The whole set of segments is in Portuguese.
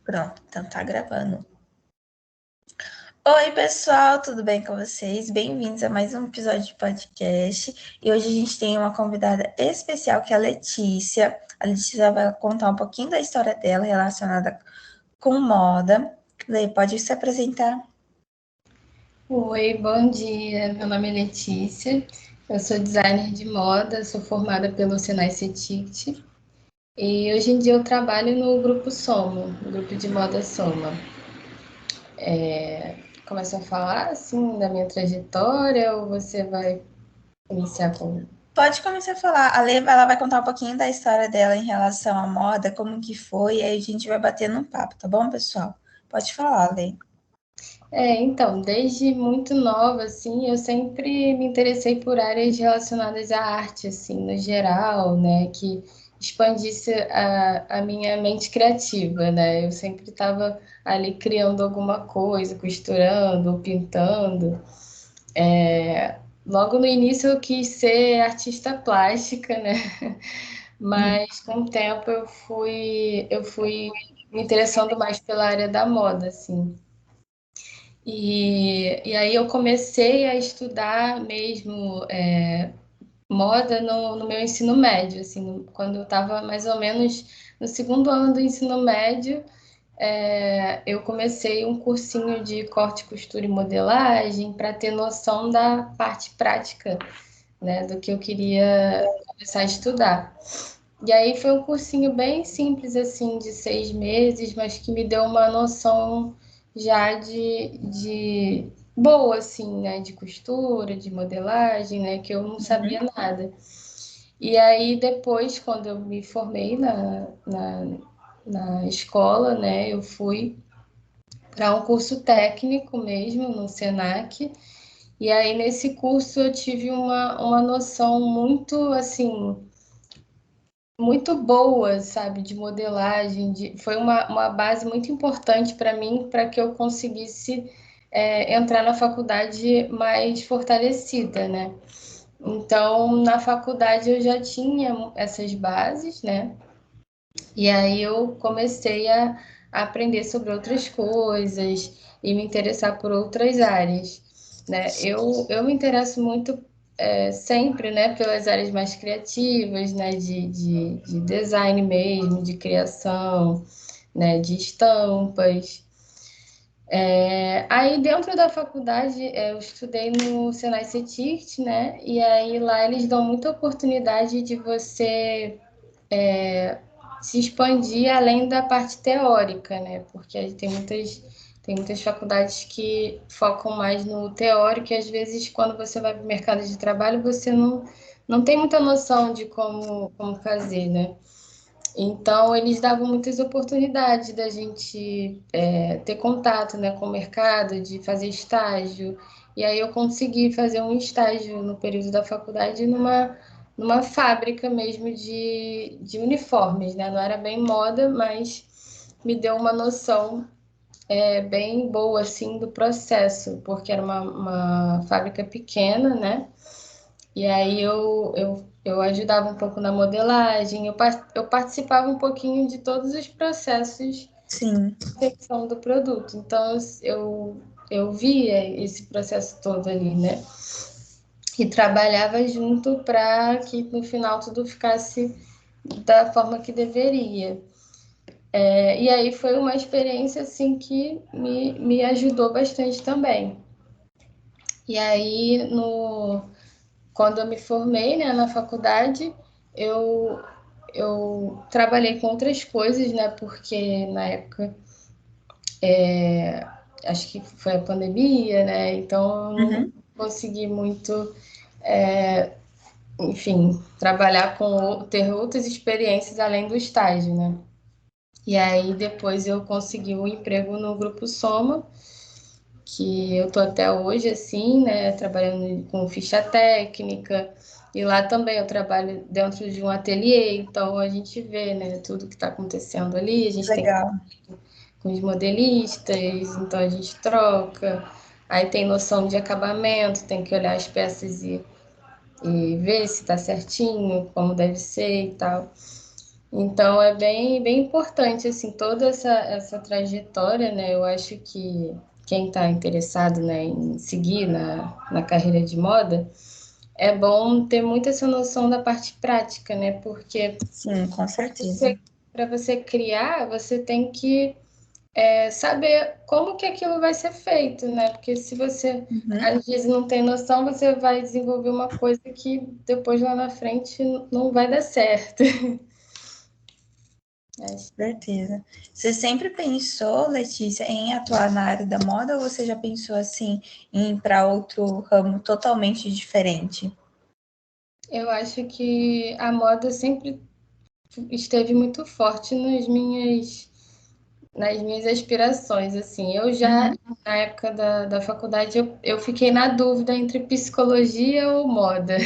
Pronto, então tá gravando. Oi, pessoal, tudo bem com vocês? Bem-vindos a mais um episódio de podcast. E hoje a gente tem uma convidada especial, que é a Letícia. A Letícia vai contar um pouquinho da história dela relacionada com moda. Lê, pode se apresentar? Oi, bom dia. Meu nome é Letícia. Eu sou designer de moda, sou formada pelo Senai CETICT e hoje em dia eu trabalho no Grupo Soma, no grupo de moda Soma. Começo a falar assim da minha trajetória ou você vai iniciar com... Pode começar a falar. A Lê, ela vai contar um pouquinho da história dela em relação à moda, como que foi, e aí a gente vai bater no papo, tá bom, pessoal? Pode falar, Lê. Então, desde muito nova, assim, eu sempre me interessei por áreas relacionadas à arte, assim, no geral, né, que expandisse a minha mente criativa, né, eu sempre estava ali criando alguma coisa, costurando, ou pintando. Logo no início eu quis ser artista plástica, né, mas com o tempo eu fui me interessando mais pela área da moda, assim. E aí eu comecei a estudar mesmo moda no meu ensino médio, assim, quando eu estava mais ou menos no segundo ano do ensino médio, eu comecei um cursinho de corte, costura e modelagem para ter noção da parte prática, né, do que eu queria começar a estudar. E aí foi um cursinho bem simples, assim, de 6 meses, mas que me deu uma noção já de boa, assim, né? De costura, de modelagem, né? Que eu não sabia nada. E aí depois, quando eu me formei na escola, né? Eu fui para um curso técnico mesmo, no Senac. E aí nesse curso eu tive uma noção muito, assim, muito boa, sabe, de modelagem, foi uma base muito importante para mim, para que eu conseguisse entrar na faculdade mais fortalecida, né? Então, na faculdade eu já tinha essas bases, né? E aí eu comecei a aprender sobre outras coisas e me interessar por outras áreas, né? Eu me interesso muito sempre, né, pelas áreas mais criativas, né, de design mesmo, de criação, né, de estampas. Aí dentro da faculdade eu estudei no Senai CETICT, né, e aí lá eles dão muita oportunidade de você se expandir além da parte teórica, né? Porque tem muitas faculdades que focam mais no teórico e às vezes quando você vai para o mercado de trabalho você não tem muita noção de como fazer, né? Então eles davam muitas oportunidades da gente ter contato, né, com o mercado, de fazer estágio. E aí eu consegui fazer um estágio no período da faculdade numa fábrica mesmo de uniformes, né? Não era bem moda, mas me deu uma noção bem boa assim do processo, porque era uma fábrica pequena, né? E aí eu ajudava um pouco na modelagem, eu participava um pouquinho de todos os processos de Sim, confecção do produto. Então eu via esse processo todo ali, né? E trabalhava junto para que no final tudo ficasse da forma que deveria. E aí foi uma experiência assim que me ajudou bastante também. E aí quando eu me formei, né, na faculdade, eu, eu trabalhei com outras coisas, né, porque na época acho que foi a pandemia, né, então eu não uhum. consegui muito, enfim, ter outras experiências além do estágio, né. E aí depois eu consegui um emprego no Grupo Soma, que eu tô até hoje, assim, né, trabalhando com ficha técnica, e lá também eu trabalho dentro de um ateliê, então a gente vê, né, tudo que está acontecendo ali, a gente tem Legal. com os modelistas, então a gente troca, aí tem noção de acabamento, tem que olhar as peças e ver se está certinho, como deve ser e tal. Então é bem importante assim toda essa trajetória, né? Eu acho que quem está interessado, né, em seguir na carreira de moda, é bom ter muito essa noção da parte prática, né? Porque Sim, com para certeza. você, para você criar, você tem que saber como que aquilo vai ser feito, né? Porque se você Uhum. às vezes não tem noção, você vai desenvolver uma coisa que depois lá na frente não vai dar certo. Certeza. Você sempre pensou, Letícia, em atuar na área da moda ou você já pensou assim em ir para outro ramo totalmente diferente? Eu acho que a moda sempre esteve muito forte nas minhas aspirações, assim. Eu já, Uhum, na época da faculdade, eu fiquei na dúvida entre psicologia ou moda.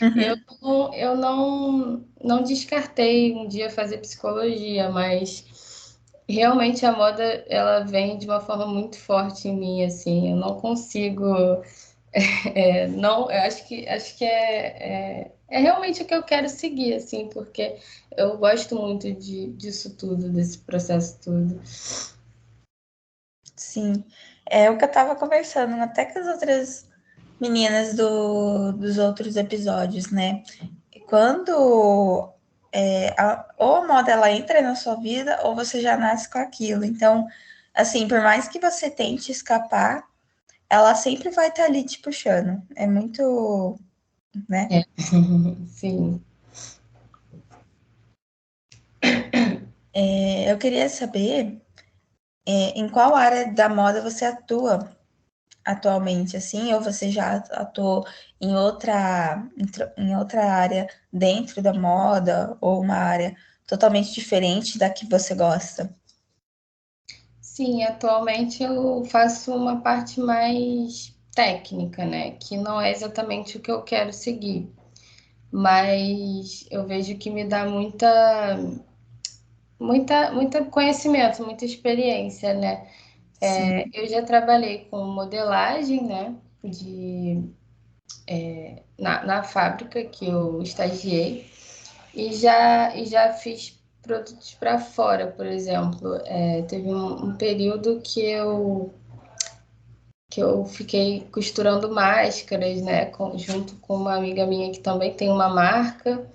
Eu, uhum. não descartei um dia fazer psicologia, mas realmente a moda, ela vem de uma forma muito forte em mim, assim. Eu não consigo não, eu acho que é realmente o que eu quero seguir, assim, porque eu gosto muito disso tudo, desse processo todo. Sim. É o que eu estava conversando até com as outras meninas dos outros episódios, né? Quando ou a moda ela entra na sua vida ou você já nasce com aquilo. Então, assim, por mais que você tente escapar, ela sempre vai estar ali te puxando. É muito, né? É, sim. Eu queria saber em qual área da moda você atua atualmente, assim, ou você já atuou em outra área dentro da moda, ou uma área totalmente diferente da que você gosta? Sim, atualmente eu faço uma parte mais técnica, né? Que não é exatamente o que eu quero seguir, mas eu vejo que me dá muita conhecimento, muita experiência, né? Sim. Eu já trabalhei com modelagem, né? Na fábrica que eu estagiei e já fiz produtos para fora, por exemplo. Teve um período que eu fiquei costurando máscaras, né? Junto com uma amiga minha que também tem uma marca.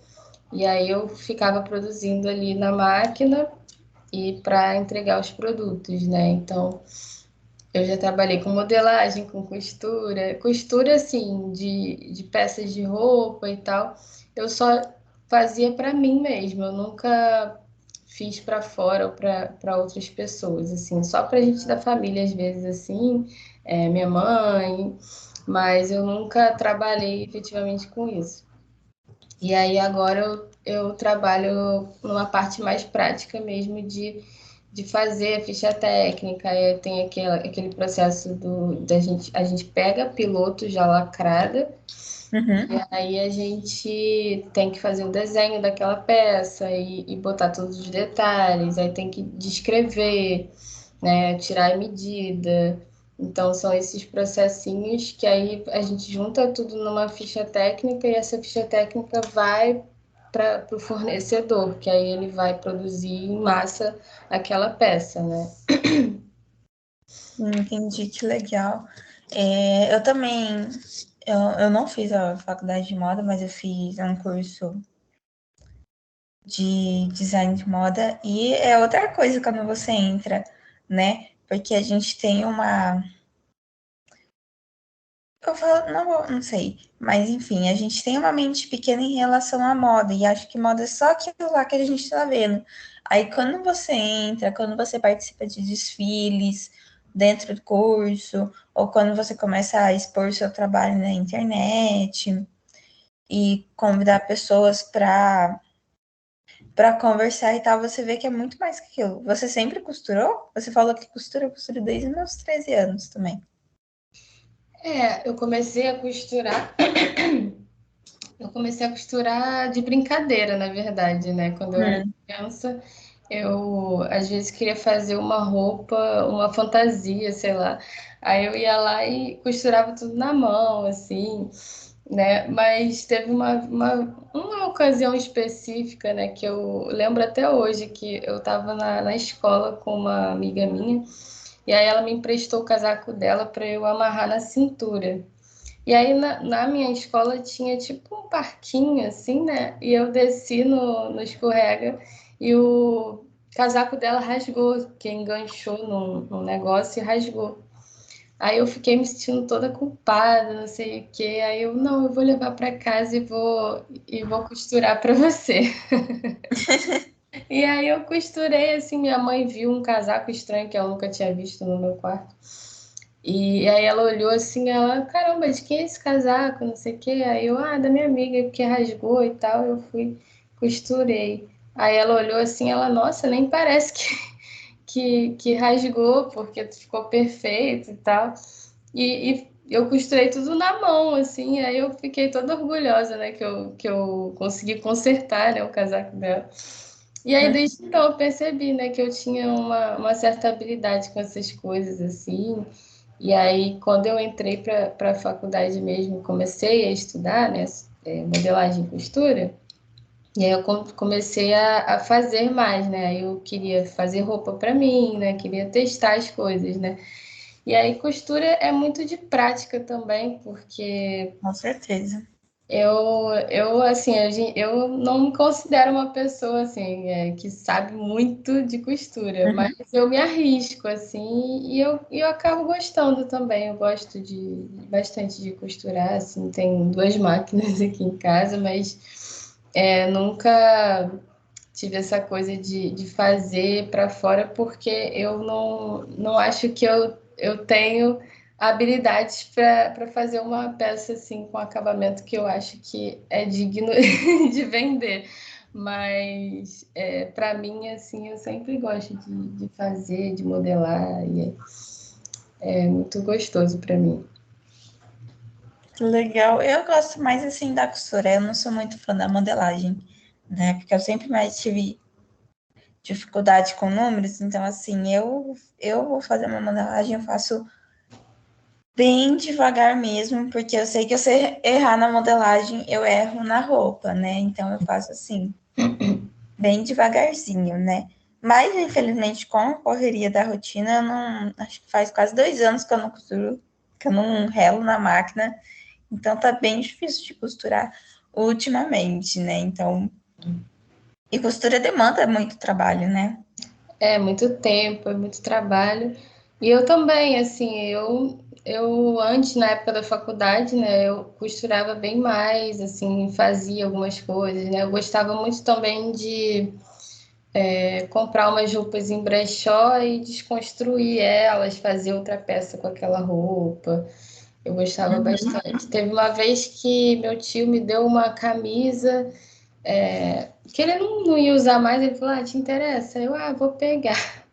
E aí eu ficava produzindo ali na máquina e para entregar os produtos, né? Então eu já trabalhei com modelagem, com costura assim, de peças de roupa e tal. Eu só fazia para mim mesma, eu nunca fiz para fora ou para outras pessoas, assim, só para gente da família, às vezes, assim, minha mãe, mas eu nunca trabalhei efetivamente com isso. E aí agora eu trabalho numa parte mais prática mesmo de fazer a ficha técnica, tem aquele processo a gente pega piloto já lacrada, Uhum. aí a gente tem que fazer o desenho daquela peça e botar todos os detalhes, aí tem que descrever, né, tirar a medida. Então são esses processinhos que aí a gente junta tudo numa ficha técnica e essa ficha técnica vai para o fornecedor, que aí ele vai produzir em massa aquela peça, né? Entendi, que legal. Eu também, eu não fiz a faculdade de moda, mas eu fiz um curso de design de moda e é outra coisa quando você entra, né? Porque a gente tem uma. Eu falo, não sei, mas enfim, a gente tem uma mente pequena em relação à moda e acho que moda é só aquilo lá que a gente tá vendo. Aí quando você entra, quando você participa de desfiles dentro do curso, ou quando você começa a expor seu trabalho na internet e convidar pessoas para conversar e tal, você vê que é muito mais que aquilo. Você sempre costurou? Você falou que costura, eu costuro desde meus 13 anos também. Eu comecei a costurar. Eu comecei a costurar de brincadeira, na verdade, né? Quando eu era Hum, criança, eu às vezes queria fazer uma roupa, uma fantasia, sei lá. Aí eu ia lá e costurava tudo na mão, assim. né? Mas teve uma ocasião específica, né, que eu lembro até hoje, que eu estava na escola com uma amiga minha, e aí ela me emprestou o casaco dela para eu amarrar na cintura. E aí na minha escola tinha tipo um parquinho assim, né? E eu desci no escorrega e o casaco dela rasgou, que enganchou num negócio e rasgou. Aí eu fiquei me sentindo toda culpada, não sei o quê. Aí eu, não, eu vou levar para casa e vou costurar para você. E aí eu costurei assim, minha mãe viu um casaco estranho que ela nunca tinha visto no meu quarto. E aí ela olhou assim, ela, caramba, de quem é esse casaco? Não sei o quê. Aí eu, da minha amiga, porque rasgou e tal. Eu fui, costurei. Aí ela olhou assim, ela, nossa, nem parece que rasgou, porque ficou perfeito e tal. E eu costurei tudo na mão, assim, aí eu fiquei toda orgulhosa, né, que eu consegui consertar, né, o casaco dela. E aí, desde então, eu percebi, né, que eu tinha uma certa habilidade com essas coisas, assim. E aí, quando eu entrei para a faculdade mesmo, comecei a estudar, né, modelagem e costura, e aí eu comecei a fazer mais, né, eu queria fazer roupa para mim, né, queria testar as coisas, né. E aí, costura é muito de prática também, porque Com certeza. eu assim, eu não me considero uma pessoa, assim, que sabe muito de costura, mas Uhum. eu me arrisco, assim, e eu acabo gostando também. Eu gosto bastante de costurar, assim, tem duas máquinas aqui em casa, mas nunca tive essa coisa de fazer para fora, porque eu não acho que eu tenho habilidades para fazer uma peça assim com acabamento que eu acho que é digno de vender. Mas para mim, assim, eu sempre gosto de fazer, de modelar, e é muito gostoso para mim. Legal. Eu gosto mais assim da costura. Eu não sou muito fã da modelagem, né? Porque eu sempre mais tive dificuldade com números. Então, assim, eu vou fazer uma modelagem, eu faço bem devagar mesmo, porque eu sei que se eu errar na modelagem, eu erro na roupa, né? Então eu faço assim, bem devagarzinho, né? Mas, infelizmente, com a correria da rotina, eu não. Acho que faz quase 2 anos que eu não costuro, que eu não relo na máquina. Então tá bem difícil de costurar ultimamente, né? Então. E costura demanda muito trabalho, né? É muito tempo, é muito trabalho. E eu também, assim, eu antes, na época da faculdade, né, eu costurava bem mais, assim, fazia algumas coisas, né? Eu gostava muito também de comprar umas roupas em brechó e desconstruir elas, fazer outra peça com aquela roupa. Eu gostava bastante. Teve uma vez que meu tio me deu uma camisa que ele não ia usar mais, ele falou, te interessa? Eu, vou pegar.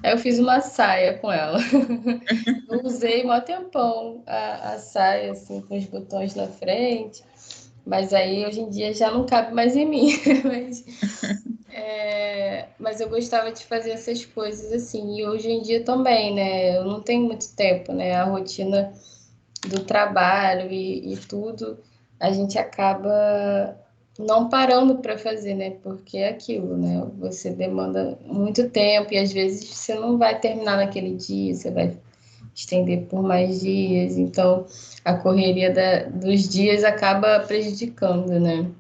Aí eu fiz uma saia com ela. Eu usei mó tempão a saia, assim, com os botões na frente. Mas aí, hoje em dia, já não cabe mais em mim. Mas eu gostava de fazer essas coisas, assim. E hoje em dia também, né? Eu não tenho muito tempo, né? A rotina do trabalho e tudo, a gente acaba não parando para fazer, né? Porque é aquilo, né? Você demanda muito tempo e às vezes você não vai terminar naquele dia, você vai estender por mais dias. Então, a correria dos dias acaba prejudicando, né?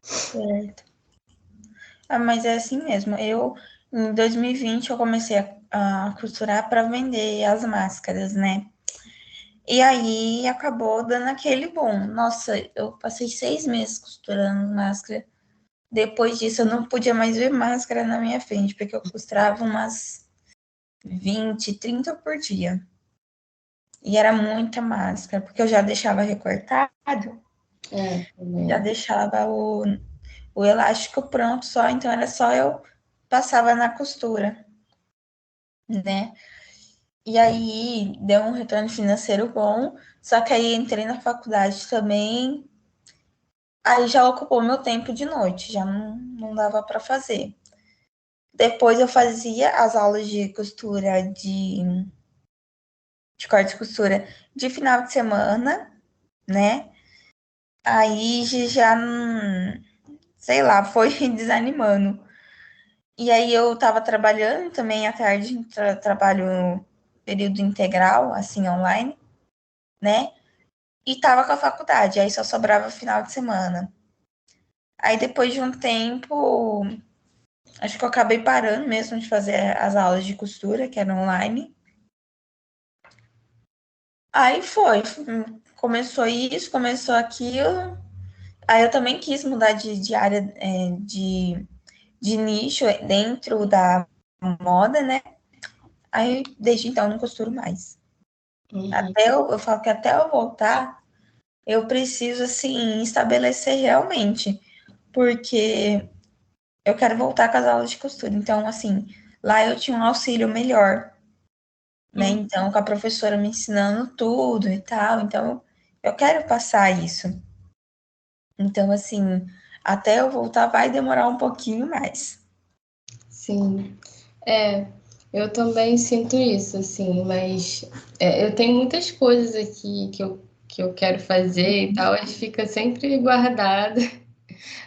Certo. Ah, mas é assim mesmo. Em 2020, eu comecei a costurar para vender as máscaras, né? E aí acabou dando aquele boom. Nossa, eu passei 6 meses costurando máscara. Depois disso, eu não podia mais ver máscara na minha frente, porque eu costurava umas 20, 30 por dia. E era muita máscara, porque eu já deixava recortado, já Também. deixava o elástico pronto só, então era só eu passava na costura, né? E aí deu um retorno financeiro bom, só que aí entrei na faculdade também, aí já ocupou meu tempo de noite, já não dava para fazer. Depois eu fazia as aulas de costura de corte e costura de final de semana, né? Aí já, sei lá, foi desanimando. E aí eu tava trabalhando também à tarde, trabalho período integral, assim, online, né? E tava com a faculdade, aí só sobrava final de semana. Aí depois de um tempo, acho que eu acabei parando mesmo de fazer as aulas de costura, que eram online. Aí começou isso, começou aquilo. Aí eu também quis mudar de área, de nicho dentro da moda, né? Aí desde então não costuro mais. Uhum. Até eu falo que até eu voltar, eu preciso assim estabelecer realmente, porque eu quero voltar com as aulas de costura. Então, assim, lá eu tinha um auxílio melhor, né? Uhum. Então, com a professora me ensinando tudo e tal. Então, eu quero passar isso. Então, assim, até eu voltar vai demorar um pouquinho mais. Sim, eu também sinto isso, assim, mas eu tenho muitas coisas aqui que eu quero fazer e tal, aí fica sempre guardada,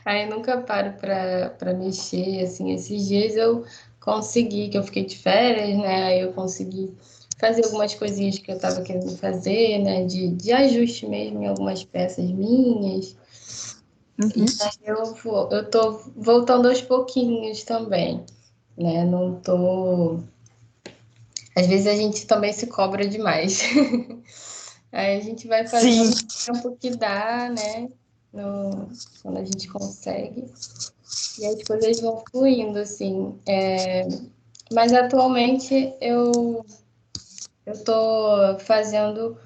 aí nunca paro para mexer, assim, esses dias eu consegui, que eu fiquei de férias, né, aí eu consegui fazer algumas coisinhas que eu estava querendo fazer, né, de ajuste mesmo em algumas peças minhas, e Uhum. aí eu tô voltando aos pouquinhos também, né, não tô. Às vezes a gente também se cobra demais. Aí a gente vai fazendo Sim, o tempo que dá, né? Quando a gente consegue. E as coisas vão fluindo, assim. Mas atualmente eu estou fazendo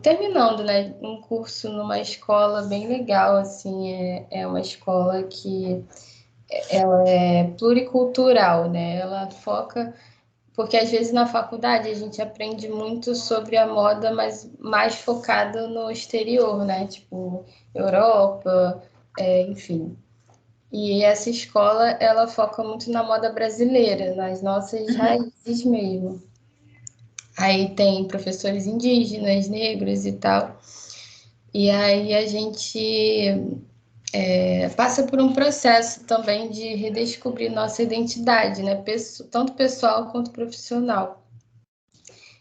terminando, né? Um curso numa escola bem legal, assim. É uma escola que ela é pluricultural, né? Ela foca. Porque às vezes na faculdade a gente aprende muito sobre a moda, mas mais focado no exterior, né? Tipo, Europa, enfim. E essa escola, ela foca muito na moda brasileira, nas nossas raízes mesmo. Aí tem professores indígenas, negros e tal. E aí a gente passa por um processo também de redescobrir nossa identidade, né? Tanto pessoal quanto profissional.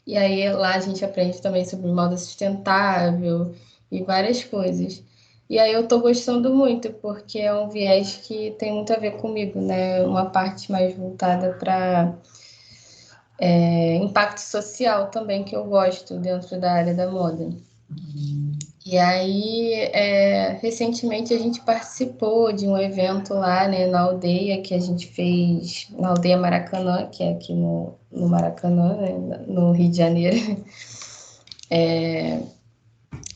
E aí lá a gente aprende também sobre moda sustentável e várias coisas. E aí eu tô gostando muito, porque é um viés que tem muito a ver comigo, né? Uma parte mais voltada para impacto social também, que eu gosto dentro da área da moda. E aí, recentemente a gente participou de um evento lá, né, na aldeia que a gente fez, na aldeia Maracanã, que é aqui no Maracanã, né, no Rio de Janeiro.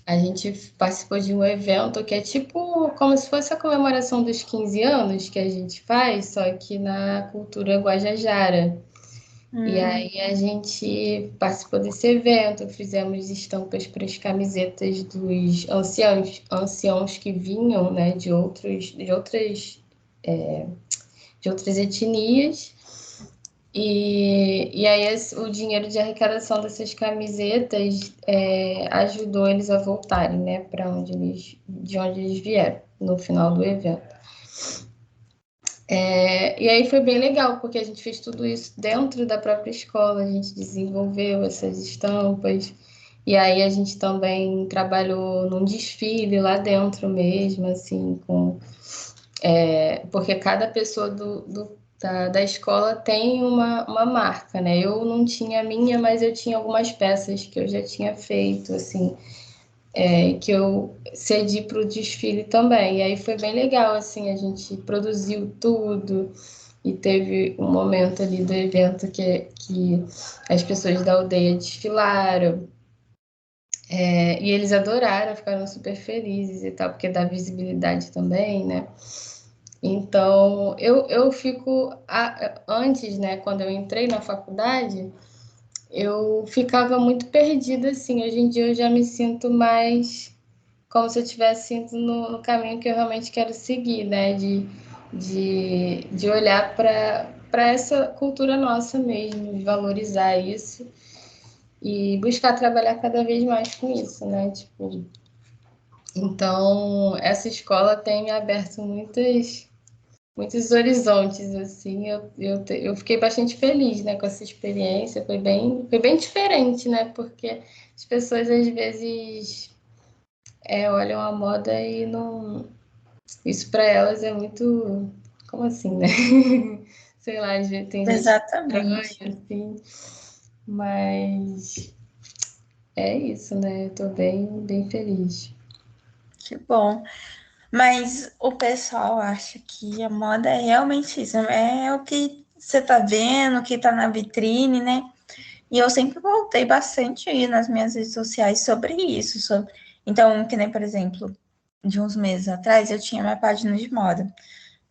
A gente participou de um evento que é tipo como se fosse a comemoração dos 15 anos que a gente faz, só que na cultura guajajara. E Hum, aí a gente participou desse evento, fizemos estampas para as camisetas dos anciãos que vinham, né, de outras etnias. E aí o dinheiro de arrecadação dessas camisetas ajudou eles a voltarem, né, para de onde eles vieram no final do evento. E aí foi bem legal, porque a gente fez tudo isso dentro da própria escola, a gente desenvolveu essas estampas, e aí a gente também trabalhou num desfile lá dentro mesmo, assim, porque cada pessoa da escola tem uma marca, né? Eu não tinha a minha, mas eu tinha algumas peças que eu já tinha feito, assim, que eu cedi para o desfile também. E aí foi bem legal, assim, a gente produziu tudo e teve um momento ali do evento que as pessoas da aldeia desfilaram. E eles adoraram, ficaram super felizes e tal, porque dá visibilidade também, né? Então, eu fico. Antes, né, quando eu entrei na faculdade, eu ficava muito perdida, assim. Hoje em dia eu já me sinto mais como se eu estivesse indo no caminho que eu realmente quero seguir, né? De olhar para essa cultura nossa mesmo, de valorizar isso. e buscar trabalhar cada vez mais com isso, né? Tipo, então, essa escola tem me aberto muitos horizontes, assim. Eu fiquei bastante feliz, né, com essa experiência. Foi bem diferente, né? Porque as pessoas, às vezes, olham a moda e não... Isso para elas é muito... Como assim, né? Sei lá, às vezes tem gente estranha, Exatamente. assim. Mas é isso, né? Eu tô bem feliz. Que bom. Mas o pessoal acha que a moda é realmente isso, é o que você tá vendo, o que tá na vitrine, né? E eu sempre voltei bastante aí nas minhas redes sociais sobre isso. Então, que nem, por exemplo, de uns meses atrás, eu tinha minha página de moda.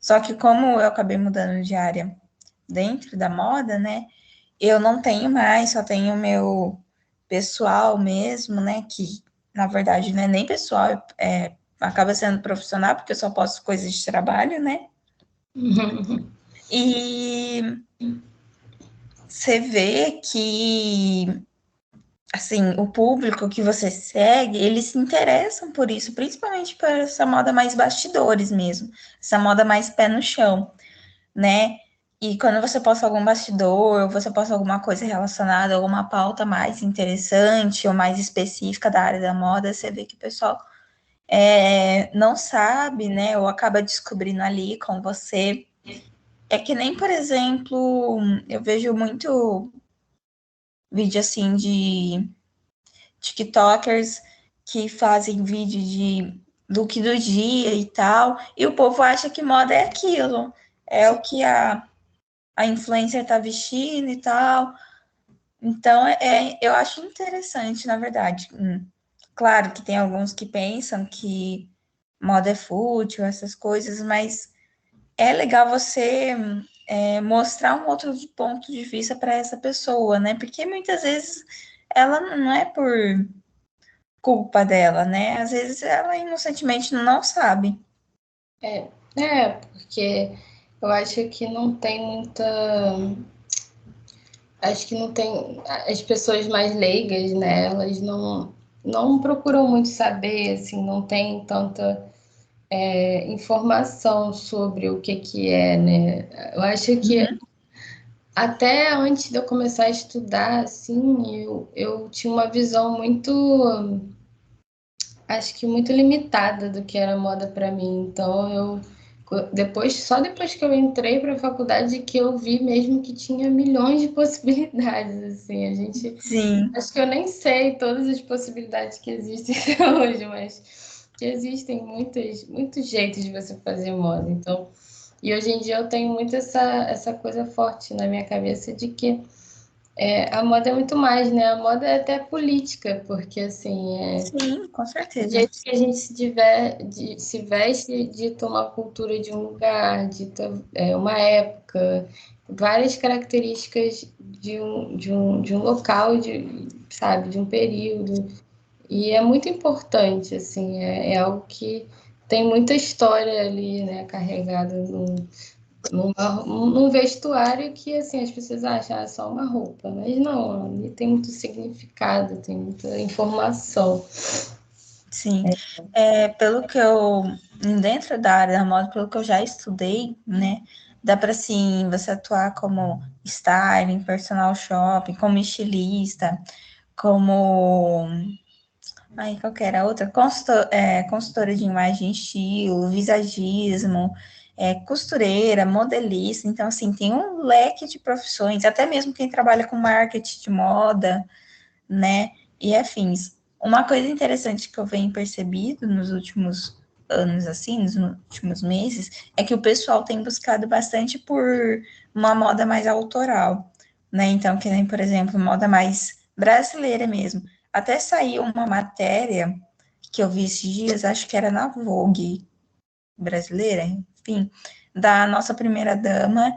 Só que como eu acabei mudando de área dentro da moda, né? Eu não tenho mais, só tenho o meu pessoal mesmo, né? Que na verdade não é nem pessoal, acaba sendo profissional, porque eu só posto coisas de trabalho, né? E você vê que assim, o público que você segue, eles se interessam por isso, principalmente por essa moda mais bastidores mesmo, essa moda mais pé no chão, né? E quando você posta algum bastidor, ou você posta alguma coisa relacionada a alguma pauta mais interessante ou mais específica da área da moda, você vê que o pessoal não sabe, né? Ou acaba descobrindo ali com você. É que nem, por exemplo, eu vejo muito vídeo assim de TikTokers que fazem vídeo de look do dia e tal, e o povo acha que moda é aquilo, é o que a influencer tá vestindo e tal. Então, eu acho interessante, na verdade. Claro que tem alguns que pensam que moda é fútil, essas coisas, mas é legal você mostrar um outro ponto de vista para essa pessoa, né? Porque muitas vezes ela não é por culpa dela, né? Às vezes ela inocentemente não sabe. Porque eu acho que não tem muita. Acho que não tem. As pessoas mais leigas, né? Elas não procuram muito saber, assim, não tem tanta informação sobre o que é, né? Eu acho que Uhum. até antes de eu começar a estudar, assim, eu tinha uma visão muito, acho que muito limitada do que era moda para mim. Então, só depois que eu entrei para a faculdade que eu vi mesmo que tinha milhões de possibilidades, assim. Sim, Acho que eu nem sei todas as possibilidades que existem hoje, mas que existem muitos jeitos de você fazer moda. Então, e hoje em dia eu tenho muito essa coisa forte na minha cabeça de que a moda é muito mais, né? A moda é até política, porque assim, sim, com o certeza. jeito que a gente se veste dita uma cultura de um lugar, dita uma época, várias características de um local, sabe, de um período. E é muito importante, assim, é algo que tem muita história ali, né, carregada num vestuário que, assim, as pessoas acham só uma roupa, mas não, ali tem muito significado, tem muita informação. Sim. Pelo que eu, dentro da área da moda, pelo que eu já estudei, né, dá para sim você atuar como styling, personal shopping, como estilista, como aí qual que era a outra? Consultora de imagem e estilo, visagismo, costureira, modelista. Então, assim, tem um leque de profissões, até mesmo quem trabalha com marketing de moda, né? E afins. Uma coisa interessante que eu venho percebido nos últimos anos, assim, nos últimos meses, é que o pessoal tem buscado bastante por uma moda mais autoral, né? Então, que nem, por exemplo, moda mais brasileira mesmo. Até saiu uma matéria que eu vi esses dias, acho que era na Vogue brasileira, enfim, da nossa primeira dama,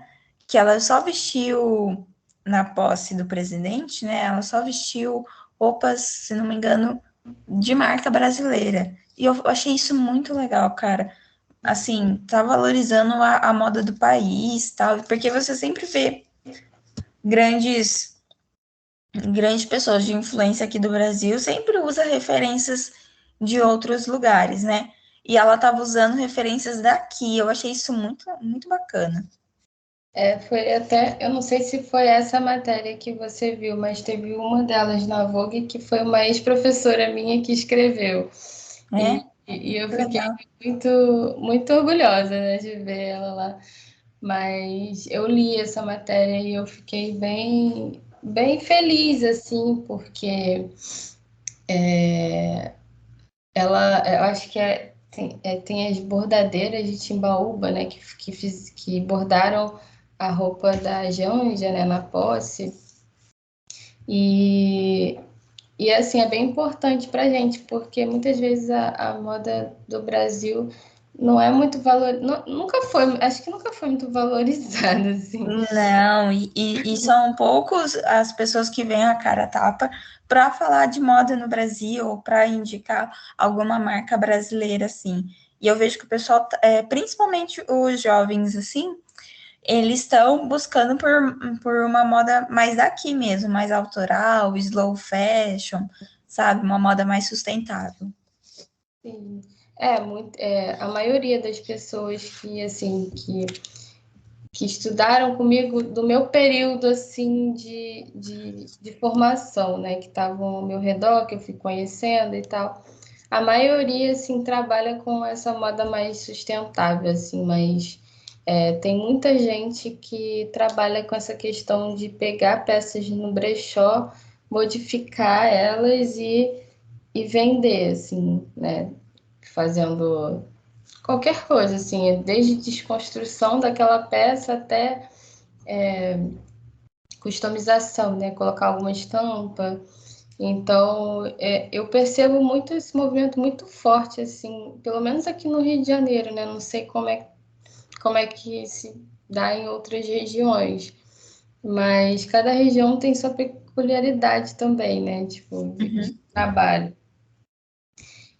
que ela só vestiu na posse do presidente, né? Ela só vestiu roupas, se não me engano, de marca brasileira. E eu achei isso muito legal, cara. Assim, tá valorizando a moda do país, tal, porque você sempre vê grandes grandes pessoas de influência aqui do Brasil sempre usa referências de outros lugares, né? E ela estava usando referências daqui. Eu achei isso muito, muito bacana. Foi até, eu não sei se foi essa matéria que você viu, mas teve uma delas na Vogue que foi uma ex-professora minha que escreveu. E, É, e eu que fiquei legal. muito, muito orgulhosa, né, de ver ela lá. Mas eu li essa matéria e eu fiquei bem, bem feliz, assim, porque eu acho que tem as bordadeiras de Timbaúba, né, que bordaram a roupa da Janja, né, na posse. E, e assim, é bem importante para a gente, porque muitas vezes a moda do Brasil não é muito nunca foi, acho que nunca foi muito valorizada, assim. Não, e são poucos as pessoas que vêm a cara a tapa para falar de moda no Brasil ou para indicar alguma marca brasileira, assim. E eu vejo que o pessoal, principalmente os jovens, assim, eles estão buscando por uma moda mais daqui mesmo, mais autoral, slow fashion, sabe? Uma moda mais sustentável. Sim. A maioria das pessoas que, assim, que estudaram comigo do meu período, assim, de formação, né, que estavam ao meu redor, que eu fui conhecendo e tal, a maioria, assim, trabalha com essa moda mais sustentável, assim, mas tem muita gente que trabalha com essa questão de pegar peças no brechó, modificar elas e vender, assim, né? Fazendo qualquer coisa, assim, desde desconstrução daquela peça até customização, né? Colocar alguma estampa. Então, eu percebo muito esse movimento muito forte, assim, pelo menos aqui no Rio de Janeiro, né? Não sei como é que se dá em outras regiões, mas cada região tem sua peculiaridade também, né? Tipo, de Uhum. trabalho.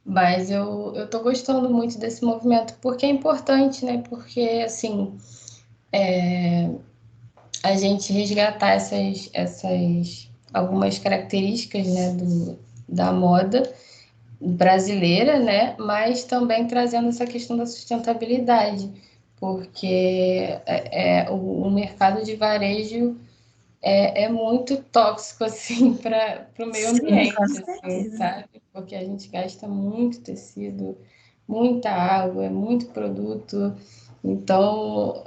Mas eu tô gostando muito desse movimento, porque é importante, né? Porque, assim, a gente resgatar algumas características, né, da moda brasileira, né? Mas também trazendo essa questão da sustentabilidade, porque o mercado de varejo é muito tóxico, assim, para o meio Sim, ambiente, com assim, certeza. sabe? Porque a gente gasta muito tecido, muita água, é muito produto. Então,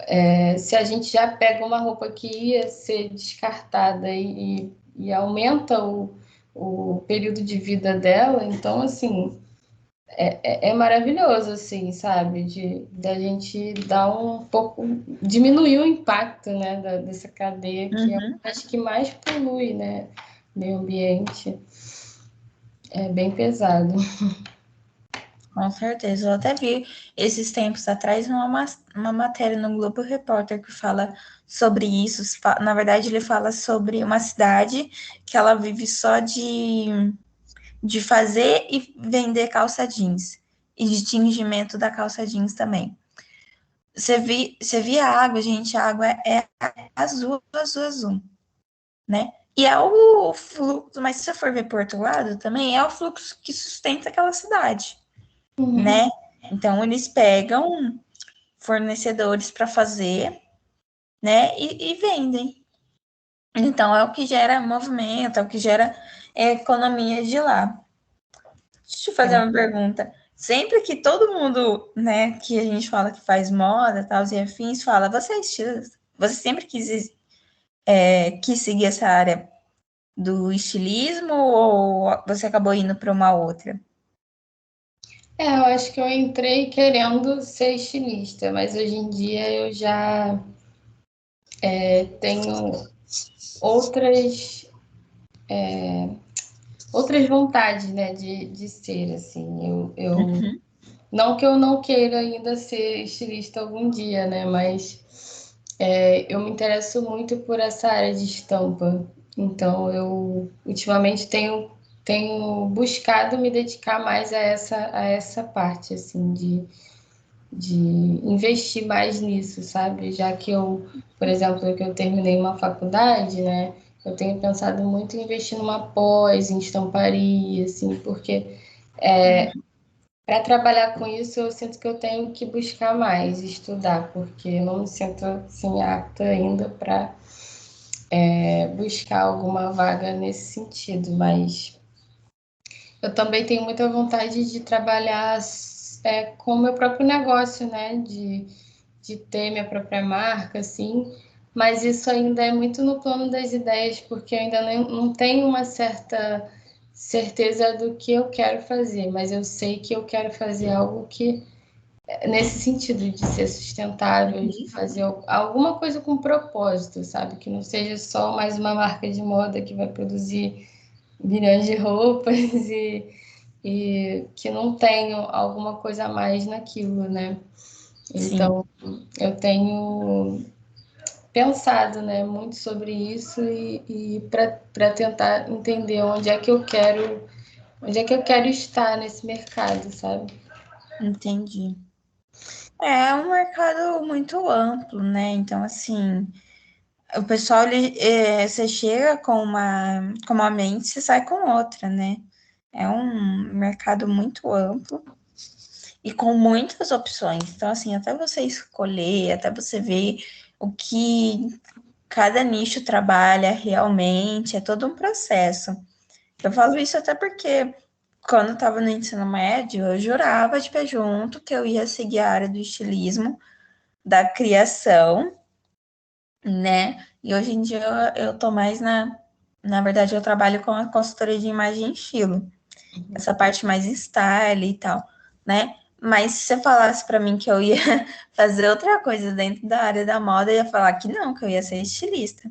se a gente já pega uma roupa que ia ser descartada e aumenta o período de vida dela, então, assim, é maravilhoso, assim, sabe? Da gente dar um pouco, diminuir o impacto, né, dessa cadeia que é Uhum. acho que mais polui, né, meio ambiente. É bem pesado. Com certeza. Eu até vi esses tempos atrás uma matéria no Globo Repórter que fala sobre isso. Na verdade, ele fala sobre uma cidade que ela vive só de fazer e vender calça jeans. E de tingimento da calça jeans também. Você via a água, gente, a água é azul, azul, azul, né? E é o fluxo, mas se você for ver por outro lado, também é o fluxo que sustenta aquela cidade, Uhum. né? Então, eles pegam fornecedores para fazer, né? E vendem. Então, é o que gera movimento, é o que gera economia de lá. Deixa eu fazer É. uma pergunta. Sempre que todo mundo, né, que a gente fala que faz moda, tal, e afins, fala, você é estilista? Você sempre quis seguir essa área do estilismo ou você acabou indo para uma outra? Eu acho que eu entrei querendo ser estilista, mas hoje em dia eu já tenho outras outras vontades, né, de ser, assim. Uhum. Não que eu não queira ainda ser estilista algum dia, né? Mas eu me interesso muito por essa área de estampa. Então, eu ultimamente tenho buscado me dedicar mais a essa parte, assim, de investir mais nisso, sabe? Já que eu, por exemplo, que eu terminei uma faculdade, né? Eu tenho pensado muito em investir numa pós, em estamparia, assim, porque para trabalhar com isso eu sinto que eu tenho que buscar mais, estudar, porque eu não me sinto assim, apta ainda para buscar alguma vaga nesse sentido, mas eu também tenho muita vontade de trabalhar com o meu próprio negócio, né? De ter minha própria marca, assim, mas isso ainda é muito no plano das ideias, porque eu ainda não tenho uma certa certeza do que eu quero fazer, mas eu sei que eu quero fazer algo que, nesse sentido, de ser sustentável, de fazer alguma coisa com propósito, sabe? Que não seja só mais uma marca de moda que vai produzir milhões de roupas e que não tenho alguma coisa a mais naquilo, né? Sim, Então, eu tenho pensado, né, muito sobre isso e para tentar entender onde é que eu quero estar nesse mercado, sabe? entendi. É um mercado muito amplo, né? Então, assim, o pessoal, você chega com uma mente, você sai com outra, né? É um mercado muito amplo e com muitas opções. Então, assim, até você escolher, até você ver o que cada nicho trabalha realmente, é todo um processo. Eu falo isso até porque quando eu estava no ensino médio, eu jurava de pé junto que eu ia seguir a área do estilismo, da criação, né? E hoje em dia eu tô mais na verdade, eu trabalho com a consultoria de imagem e estilo, essa parte mais style e tal, né? Mas se você falasse para mim que eu ia fazer outra coisa dentro da área da moda, eu ia falar que não, que eu ia ser estilista,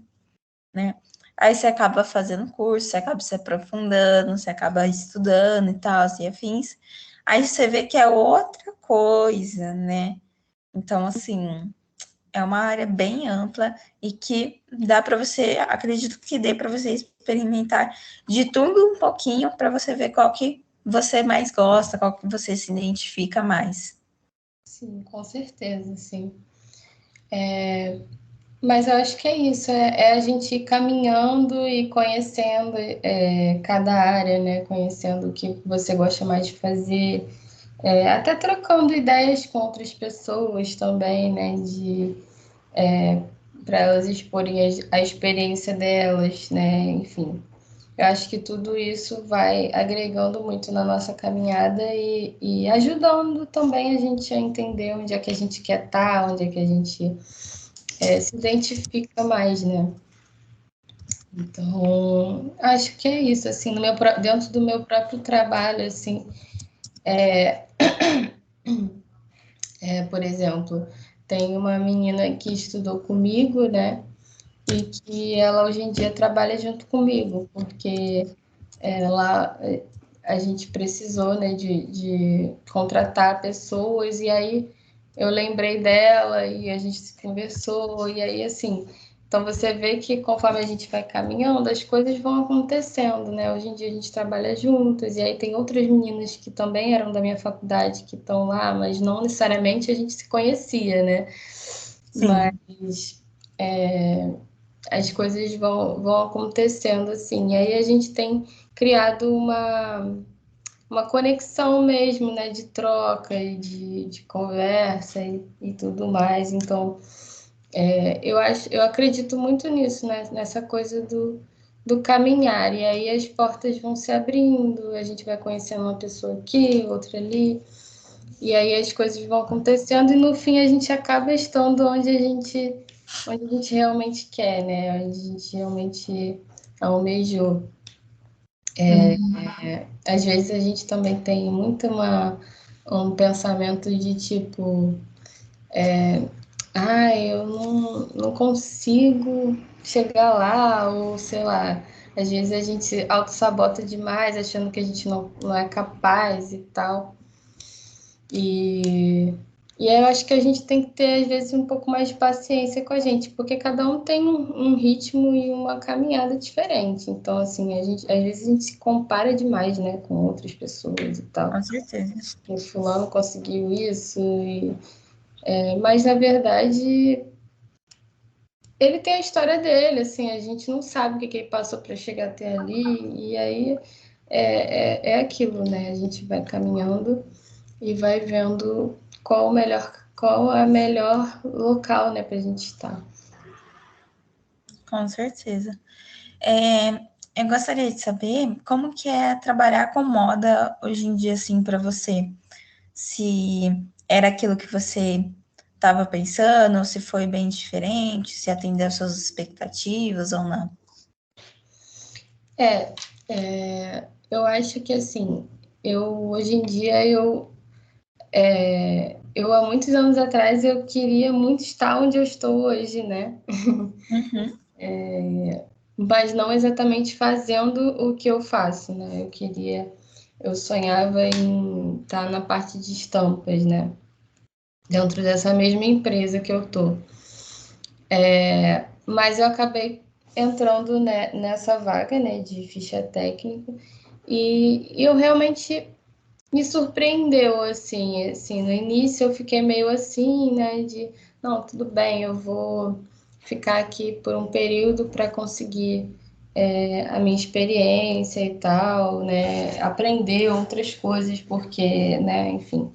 né? Aí você acaba fazendo curso, você acaba se aprofundando, você acaba estudando e tal, assim, afins. Aí você vê que é outra coisa, né? Então, assim, é uma área bem ampla e que dá para você, acredito que dê para você experimentar de tudo um pouquinho para você ver qual que você mais gosta, qual que você se identifica mais. Sim, com certeza, sim. Mas eu acho que é isso, é a gente ir caminhando e conhecendo cada área, né? Conhecendo o que você gosta mais de fazer, até trocando ideias com outras pessoas também, né? Para elas exporem a experiência delas, né? Enfim, eu acho que tudo isso vai agregando muito na nossa caminhada e ajudando também a gente a entender onde é que a gente quer estar, onde é que a gente se identifica mais, né? Então, acho que é isso, assim, dentro do meu próprio trabalho, assim, por exemplo, tem uma menina que estudou comigo, né? E que ela hoje em dia trabalha junto comigo, porque ela a gente precisou, né, de contratar pessoas e aí eu lembrei dela e a gente se conversou e aí assim, então você vê que conforme a gente vai caminhando, as coisas vão acontecendo, né? Hoje em dia a gente trabalha juntas e aí tem outras meninas que também eram da minha faculdade que estão lá, mas não necessariamente a gente se conhecia, né? Sim, Mas as coisas vão acontecendo assim. E aí a gente tem criado uma conexão mesmo, né, de troca e de conversa e tudo mais. Então, eu acredito muito nisso, né, nessa coisa do caminhar. E aí as portas vão se abrindo, a gente vai conhecendo uma pessoa aqui, outra ali. E aí as coisas vão acontecendo e no fim a gente acaba estando onde a gente realmente quer, né? Onde a gente realmente almejou. sim. Às vezes a gente também tem muito um pensamento de tipo, eu não consigo chegar lá, ou sei lá, às vezes a gente se auto-sabota demais, achando que a gente não é capaz e tal. E, e aí eu acho que a gente tem que ter, às vezes, um pouco mais de paciência com a gente, porque cada um tem um ritmo e uma caminhada diferente. Então, assim, às vezes a gente se compara demais, né, com outras pessoas e tal. Com certeza. O fulano conseguiu isso, mas na verdade ele tem a história dele, assim, a gente não sabe o que ele passou para chegar até ali, e aí é aquilo, né? A gente vai caminhando e vai vendo qual é o melhor local, né, para a gente estar. Com certeza. É, eu gostaria de saber como que é trabalhar com moda hoje em dia, assim, para você. Se era aquilo que você estava pensando, se foi bem diferente, se atendeu às suas expectativas ou não. Eu acho que assim, hoje em dia eu há muitos anos atrás eu queria muito estar onde eu estou hoje, né? Uhum, Mas não exatamente fazendo o que eu faço, né? Eu sonhava em estar na parte de estampas, né? Dentro dessa mesma empresa que eu tô. Mas eu acabei entrando, né, nessa vaga, né, de ficha técnica e eu realmente me surpreendeu, assim, no início eu fiquei meio assim, né, de, não, tudo bem, eu vou ficar aqui por um período para conseguir a minha experiência e tal, né, aprender outras coisas, porque, né, enfim,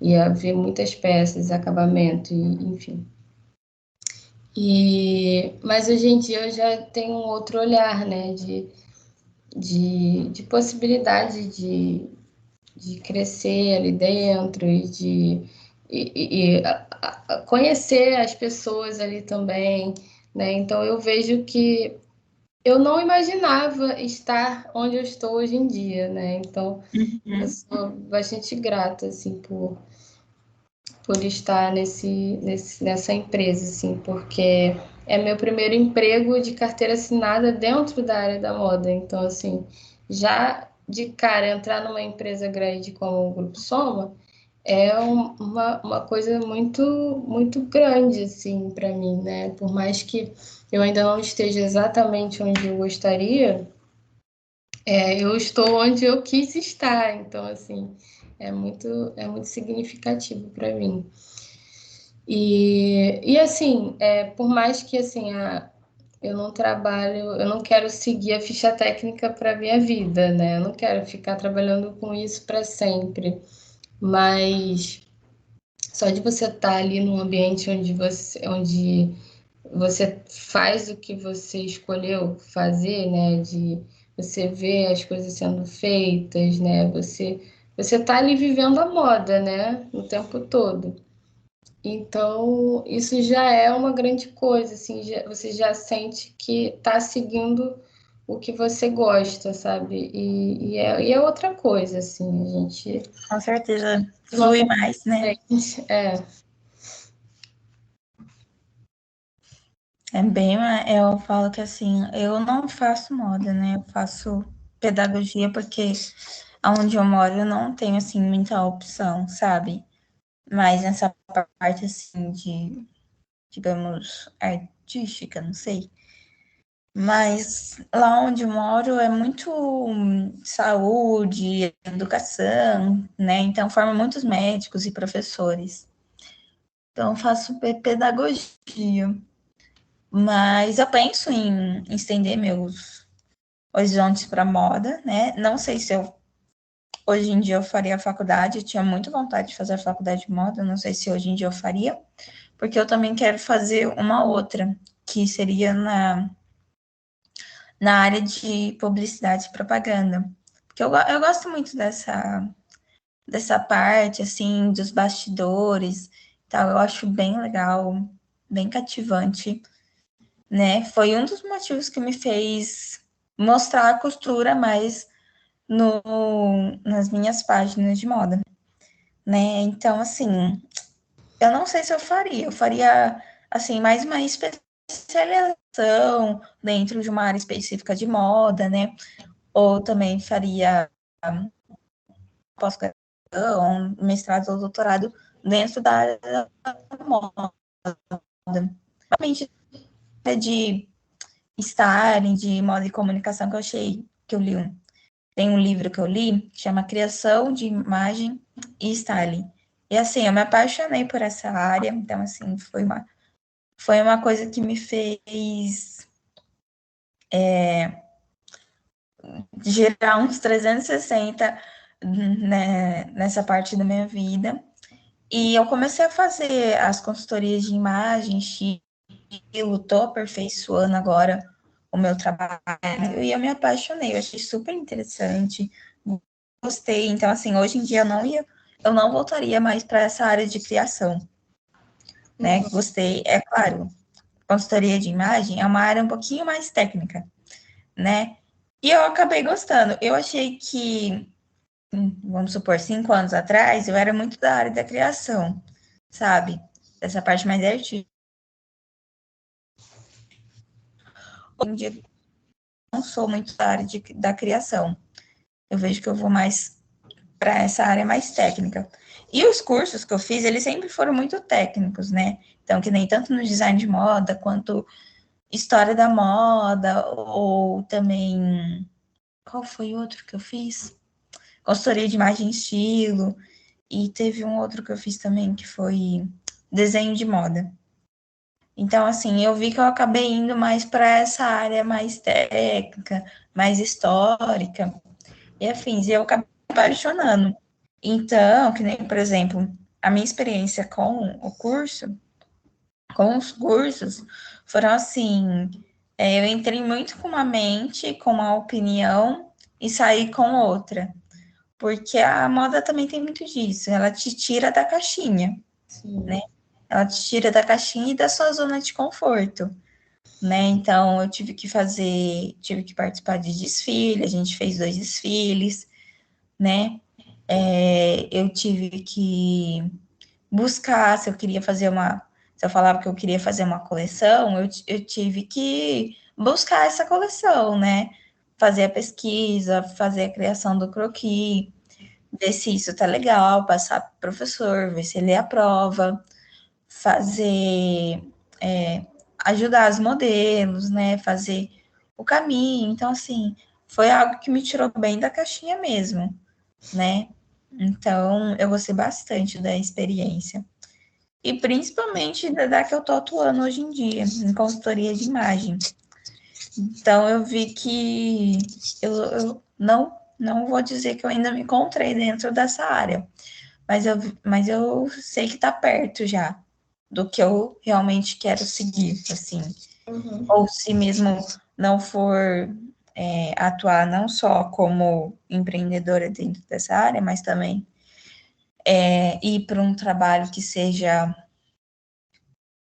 ia ver muitas peças, acabamento, enfim. Mas hoje em dia eu já tenho um outro olhar, né, de possibilidade de crescer ali dentro e conhecer as pessoas ali também, né? Então eu vejo que eu não imaginava estar onde eu estou hoje em dia, né? Então eu uhum, sou bastante grata assim por estar nessa empresa, assim, porque é meu primeiro emprego de carteira assinada dentro da área da moda. Então, assim, já de cara entrar numa empresa grande como o Grupo Soma é uma coisa muito grande, assim, para mim, né? Por mais que eu ainda não esteja exatamente onde eu gostaria, eu estou onde eu quis estar. Então, assim, é muito significativo para mim. E assim, por mais que assim, eu não trabalho, eu não quero seguir a ficha técnica para minha vida, né? Eu não quero ficar trabalhando com isso para sempre. Mas só de você estar ali num ambiente onde você faz o que você escolheu fazer, né? De você ver as coisas sendo feitas, né? Você tá ali vivendo a moda, né? O tempo todo. Então, isso já é uma grande coisa, assim, você já sente que está seguindo o que você gosta, sabe? E é outra coisa, assim, a gente com certeza de uma flui forma mais, né? diferente. É bem, eu falo que assim, eu não faço moda, né? Eu faço pedagogia porque onde eu moro eu não tenho assim muita opção, sabe? Mas nessa parte assim de, digamos, artística, não sei. Mas lá onde eu moro é muito saúde, educação, né? Então forma muitos médicos e professores. Então eu faço pedagogia. Mas eu penso em estender meus horizontes para moda, né? Não sei se eu hoje em dia eu faria a faculdade, eu tinha muito vontade de fazer a faculdade de moda, não sei se hoje em dia eu faria, porque eu também quero fazer uma outra, que seria na área de publicidade e propaganda. Porque eu gosto muito dessa parte, assim, dos bastidores, tal, eu acho bem legal, bem cativante, né? Foi um dos motivos que me fez mostrar a costura mais nas minhas páginas de moda, né? Então, assim, eu não sei se eu faria, assim, mais uma especialização dentro de uma área específica de moda, né? Ou também faria pós-graduação, mestrado ou doutorado dentro da área da moda. Realmente, de styling, de moda e comunicação que eu achei, que eu li tem um livro que eu li que chama Criação de Imagem e Styling. E assim, eu me apaixonei por essa área, então assim, foi foi uma coisa que me fez girar uns 360, né, nessa parte da minha vida. E eu comecei a fazer as consultorias de imagem, estilo, tô aperfeiçoando agora o meu trabalho e eu me apaixonei, eu achei super interessante, gostei. Então, assim, hoje em dia eu não voltaria mais para essa área de criação, né? Gostei, é claro, consultoria de imagem é uma área um pouquinho mais técnica, né? E eu acabei gostando. Eu achei que, vamos supor, 5 anos atrás, eu era muito da área da criação, sabe? Dessa parte mais artística. Hoje em dia, eu não sou muito da área da criação. Eu vejo que eu vou mais para essa área mais técnica. E os cursos que eu fiz, eles sempre foram muito técnicos, né? Então, que nem tanto no design de moda, quanto história da moda, ou também. Qual foi o outro que eu fiz? Consultoria de imagem e estilo. E teve um outro que eu fiz também, que foi desenho de moda. Então, assim, eu vi que eu acabei indo mais para essa área mais técnica, mais histórica e afins. E eu acabei me apaixonando. Então, que nem, por exemplo, a minha experiência com o curso, com os cursos, foram assim: eu entrei muito com uma mente, com uma opinião, e saí com outra. Porque a moda também tem muito disso, ela te tira da caixinha, Sim. né? Ela te tira da caixinha e da sua zona de conforto, né? Então, eu tive que participar de desfile, a gente fez 2 desfiles, né? Eu tive que buscar se eu queria fazer se eu falava que eu queria fazer uma coleção, eu tive que buscar essa coleção, né? Fazer a pesquisa, fazer a criação do croquis, ver se isso tá legal, passar para o professor, ver se ele aprova, fazer, ajudar os modelos, né? Fazer o caminho. Então, assim, foi algo que me tirou bem da caixinha mesmo, né? Então, eu gostei bastante da experiência. E principalmente da que eu tô atuando hoje em dia, em consultoria de imagem. Então, eu vi que eu não vou dizer que eu ainda me encontrei dentro dessa área, mas eu sei que tá perto já do que eu realmente quero seguir, assim. Uhum. Ou se mesmo não for atuar não só como empreendedora dentro dessa área, mas também ir para um trabalho que seja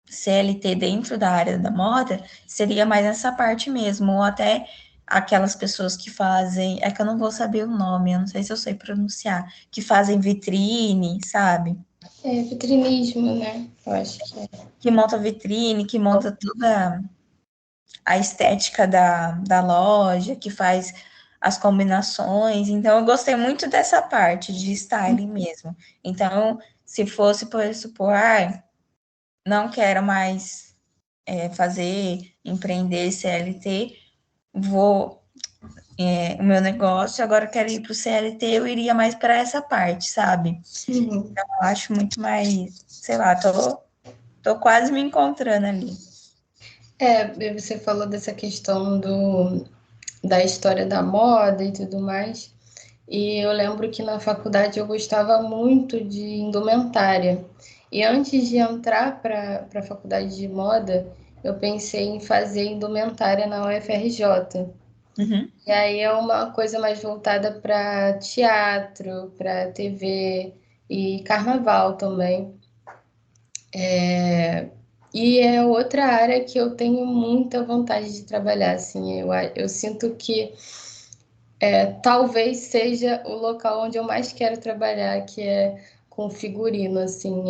CLT dentro da área da moda, seria mais essa parte mesmo, ou até aquelas pessoas que fazem, é que eu não vou saber o nome, eu não sei se eu sei pronunciar, que fazem vitrine, sabe? É vitrinismo, né? Eu acho que é. Que monta vitrine, que monta toda a estética da loja, que faz as combinações. Então, eu gostei muito dessa parte de styling mesmo. Então, se fosse, por supor, não quero mais fazer, empreender CLT, vou o meu negócio, agora quero ir para o CLT, eu iria mais para essa parte, sabe? Uhum. Então, eu acho muito mais, sei lá, tô quase me encontrando ali. Você falou dessa questão da história da moda e tudo mais. E eu lembro que na faculdade eu gostava muito de indumentária. E antes de entrar para a faculdade de moda, eu pensei em fazer indumentária na UFRJ. Uhum. E aí é uma coisa mais voltada para teatro, para TV e carnaval também. E é outra área que eu tenho muita vontade de trabalhar, assim, eu sinto que talvez seja o local onde eu mais quero trabalhar, que é com figurino, assim,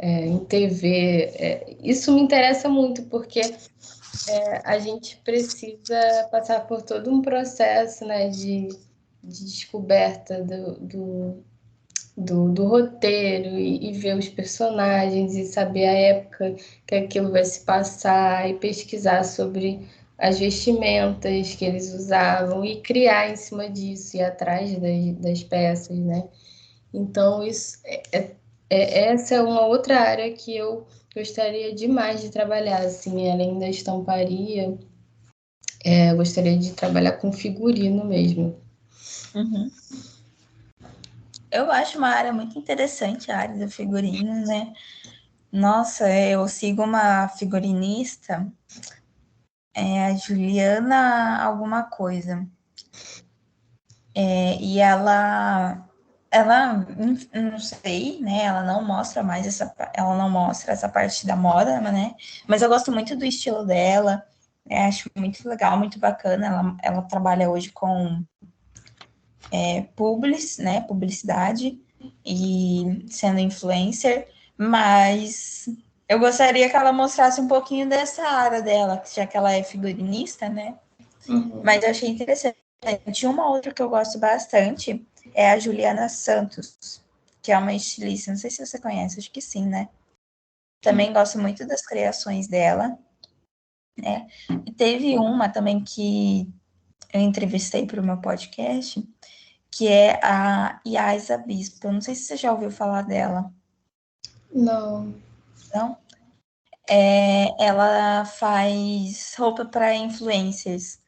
em TV. Isso me interessa muito, porque a gente precisa passar por todo um processo, né, de descoberta do roteiro e ver os personagens e saber a época que aquilo vai se passar e pesquisar sobre as vestimentas que eles usavam e criar em cima disso e atrás das peças, né? Então, essa é uma outra área que eu Gostaria demais de trabalhar, assim, além da estamparia, gostaria de trabalhar com figurino mesmo. Uhum. Eu acho uma área muito interessante, a área do figurino, né? Nossa, eu sigo uma figurinista, a Juliana alguma coisa. E ela, não sei, né? Ela não mostra essa parte da moda, né? Mas eu gosto muito do estilo dela, né? Acho muito legal, muito bacana. Ela trabalha hoje com né? Publicidade e sendo influencer, mas eu gostaria que ela mostrasse um pouquinho dessa área dela, já que ela é figurinista, né? Uhum. Mas eu achei interessante. Uma outra que eu gosto bastante é a Juliana Santos, que é uma estilista. Não sei se você conhece, acho que sim, né? Também gosto muito das criações dela, né? E teve uma também que eu entrevistei para o meu podcast, que é a Yasa Bispo. Eu não sei se você já ouviu falar dela. Não. Não? Ela faz roupa para influencers.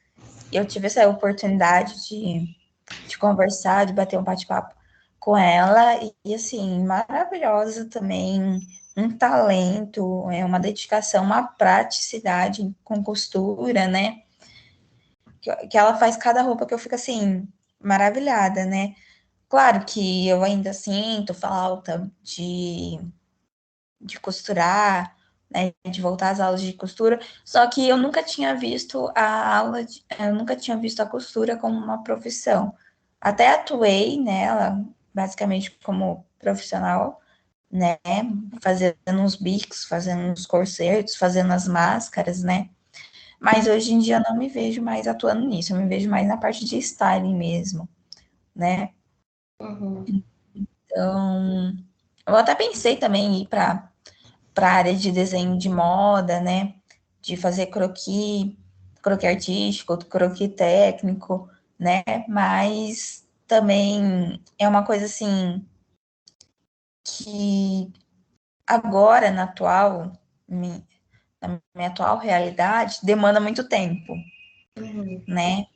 Eu tive essa oportunidade de conversar, de bater um bate-papo com ela, e assim, maravilhosa também, um talento, uma dedicação, uma praticidade com costura, né? Que ela faz cada roupa que eu fico assim, maravilhada, né? Claro que eu ainda sinto falta de costurar, né, de voltar às aulas de costura, só que eu nunca tinha visto eu nunca tinha visto a costura como uma profissão. Até atuei nela, basicamente como profissional, né, fazendo uns bicos, fazendo uns corsetes, fazendo as máscaras, né, mas hoje em dia eu não me vejo mais atuando nisso, eu me vejo mais na parte de styling mesmo, né. Uhum. Então, eu até pensei também em ir para a área de desenho de moda, né? De fazer croquis artístico, croquis técnico, né? Mas também é uma coisa assim que agora, na minha atual realidade, demanda muito tempo, Uhum. né?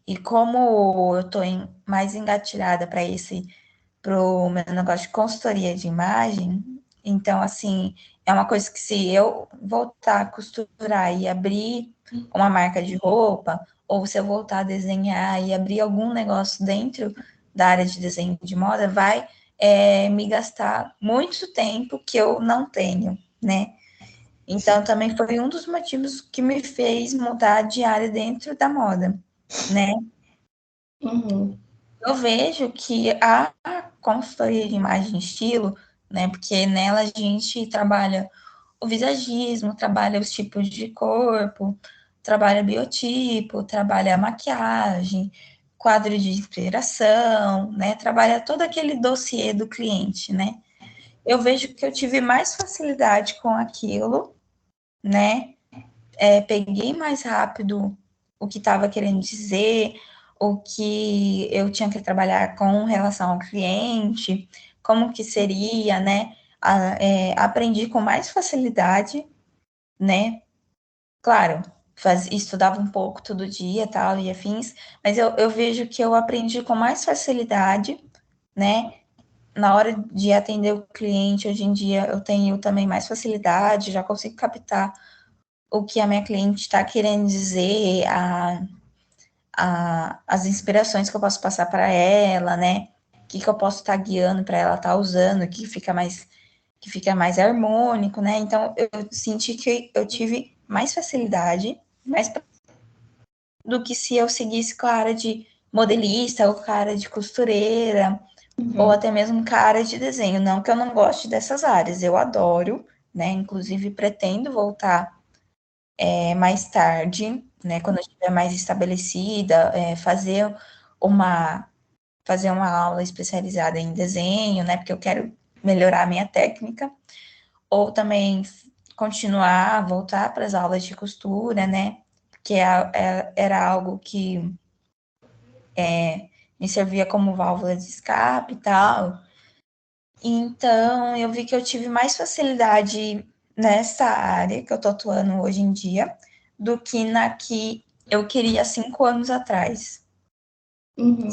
E como eu estou mais engatilhada para o meu negócio de consultoria de imagem, então, assim, é uma coisa que se eu voltar a costurar e abrir uma marca de roupa, ou se eu voltar a desenhar e abrir algum negócio dentro da área de desenho de moda, vai me gastar muito tempo que eu não tenho, né? Então, também foi um dos motivos que me fez mudar de área dentro da moda, né? Uhum. Eu vejo que a consultoria de imagem e estilo, né, porque nela a gente trabalha o visagismo, trabalha os tipos de corpo, trabalha biotipo, trabalha a maquiagem, quadro de inspiração, né, trabalha todo aquele dossiê do cliente, né. Eu vejo que eu tive mais facilidade com aquilo, né, peguei mais rápido o que estava querendo dizer, o que eu tinha que trabalhar com relação ao cliente, como que seria, né? Aprendi com mais facilidade, né? Claro, estudava um pouco todo dia, tal, e afins, mas eu vejo que eu aprendi com mais facilidade, né? Na hora de atender o cliente, hoje em dia eu tenho também mais facilidade, já consigo captar o que a minha cliente está querendo dizer, as inspirações que eu posso passar para ela, né? O que eu posso estar guiando para ela estar usando, que fica mais harmônico, né? Então eu senti que eu tive mais facilidade, mais do que se eu seguisse com a área de modelista ou com a área de costureira, ou Uhum. até mesmo com a área de desenho. Não que eu não goste dessas áreas, eu adoro, né? Inclusive pretendo voltar mais tarde, né, quando eu estiver mais estabelecida, uma, fazer uma aula especializada em desenho, né, porque eu quero melhorar a minha técnica, ou também continuar, voltar para as aulas de costura, né, que era algo que me servia como válvula de escape e tal. Então, eu vi que eu tive mais facilidade nessa área que eu tô atuando hoje em dia do que na que eu queria 5 anos atrás. Uhum,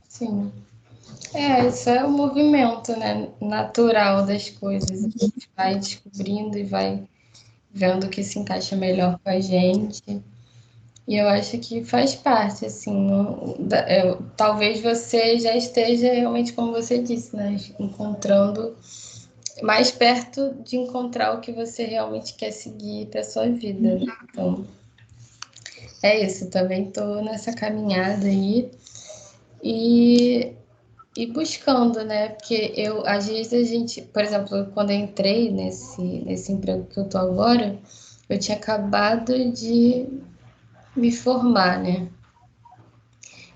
sim. Isso é o movimento, né, natural das coisas. A gente vai descobrindo e vai vendo o que se encaixa melhor com a gente. E eu acho que faz parte, assim, talvez você já esteja realmente, como você disse, né, encontrando mais perto de encontrar o que você realmente quer seguir para sua vida, né? Então, é isso, também estou nessa caminhada aí e, e buscando, né? Porque às vezes a gente, por exemplo, quando eu entrei nesse emprego que eu tô agora, eu tinha acabado de me formar, né?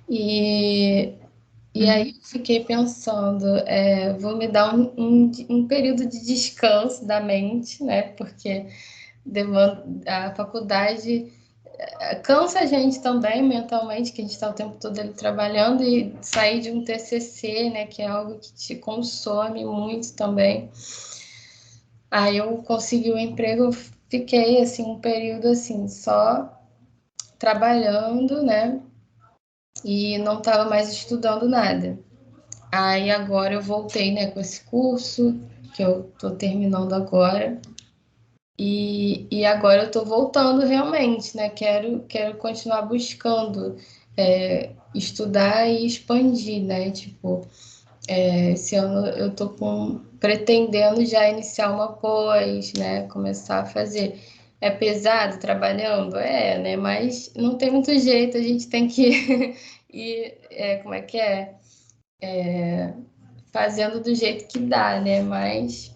E, e aí eu fiquei pensando, vou me dar um período de descanso da mente, né? Porque a faculdade cansa a gente também mentalmente, que a gente está o tempo todo ali trabalhando e sair de um TCC, né, que é algo que te consome muito também. Aí eu consegui o emprego, fiquei assim um período assim só trabalhando, né, e não estava mais estudando nada. Aí agora eu voltei, né, com esse curso que eu estou terminando agora. E agora eu estou voltando realmente, né? Quero continuar buscando estudar e expandir, né? Tipo, esse ano eu estou pretendendo já iniciar uma pós, né? Começar a fazer. É pesado trabalhando? É, né? Mas não tem muito jeito, a gente tem que ir, como é que é? Fazendo do jeito que dá, né? Mas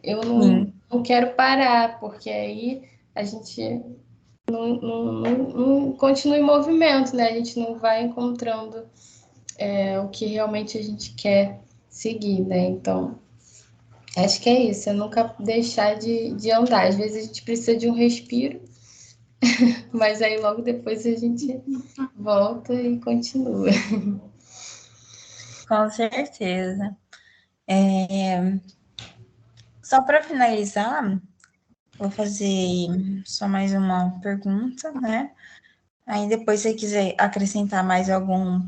eu Sim. não quero parar, porque aí a gente não continua em movimento, né? A gente não vai encontrando o que realmente a gente quer seguir, né? Então, acho que é isso, é nunca deixar de andar. Às vezes a gente precisa de um respiro, mas aí logo depois a gente volta e continua. Com certeza. Só para finalizar, vou fazer só mais uma pergunta, né? Aí depois, se você quiser acrescentar mais algum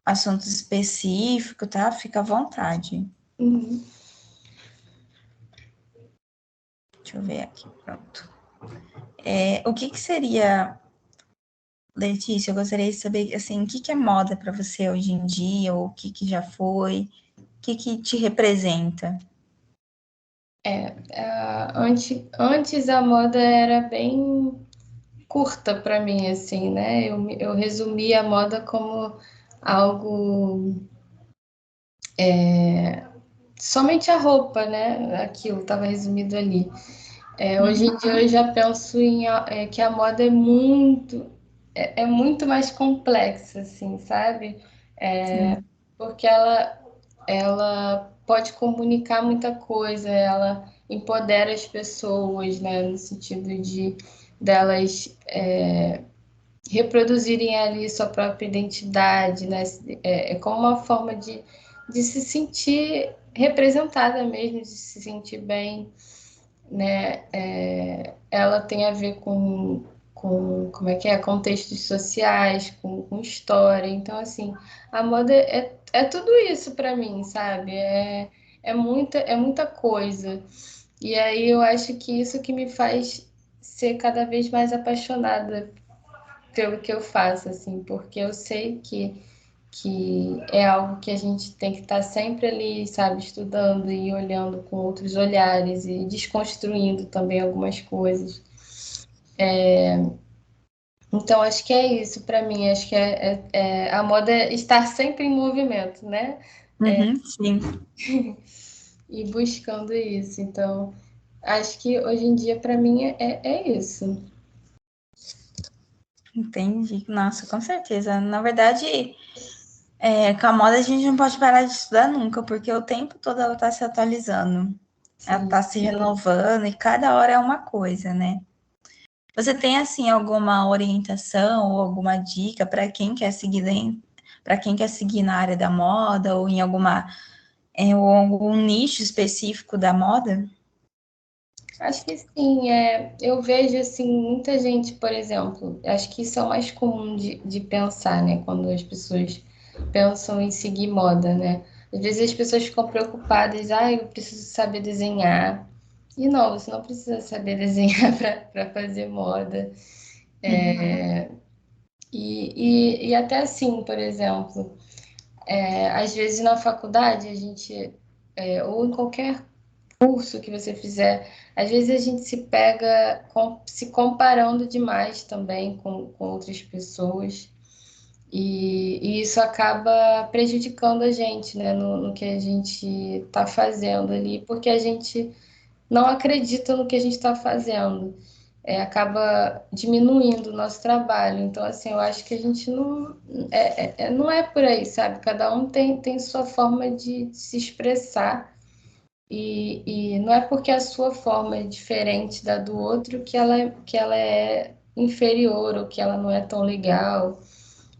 assunto específico, tá? Fica à vontade. Uhum. Deixa eu ver aqui, pronto. O que seria, Letícia, eu gostaria de saber, assim, o que é moda para você hoje em dia, ou o que já foi, o que te representa? Antes a moda era bem curta para mim, assim, né? Eu resumi a moda como algo somente a roupa, né? Aquilo estava resumido ali. Hoje em dia eu já penso que a moda é muito mais complexa, assim, sabe? Sim. Porque ela pode comunicar muita coisa, ela empodera as pessoas, né? No sentido de delas reproduzirem ali sua própria identidade, né? É como uma forma de se sentir representada mesmo, de se sentir bem, né? Ela tem a ver com como é que é? Contextos sociais, com história. Então, assim, a moda é tudo isso para mim, sabe? É muita coisa. E aí eu acho que isso que me faz ser cada vez mais apaixonada pelo que eu faço, assim, porque eu sei que é algo que a gente tem que estar sempre ali, sabe, estudando e olhando com outros olhares e desconstruindo também algumas coisas. Então, acho que é isso para mim, acho que a moda é estar sempre em movimento, né? Uhum, sim, E buscando isso. Então, acho que hoje em dia, para mim, é isso. entendi. Nossa, com certeza. Na verdade, com a moda a gente não pode parar de estudar nunca, porque o tempo todo ela está se atualizando, ela Sim. está se renovando e cada hora é uma coisa, né? Você tem assim alguma orientação ou alguma dica para quem quer seguir para quem quer seguir na área da moda ou em algum nicho específico da moda? Acho que sim, eu vejo assim, muita gente, por exemplo, acho que isso é o mais comum de pensar, né? Quando as pessoas pensam em seguir moda, né? Às vezes as pessoas ficam preocupadas, eu preciso saber desenhar. E não, você não precisa saber desenhar para fazer moda. E até assim, por exemplo, às vezes na faculdade a gente, ou em qualquer curso que você fizer, às vezes a gente se pega se comparando demais também com outras pessoas, e isso acaba prejudicando a gente, né, no que a gente está fazendo ali, porque a gente não acredita no que a gente está fazendo. Acaba diminuindo o nosso trabalho. Então, assim, eu acho que a gente não é por aí, sabe? Cada um tem sua forma de se expressar. E não é porque a sua forma é diferente da do outro que ela é inferior ou que ela não é tão legal.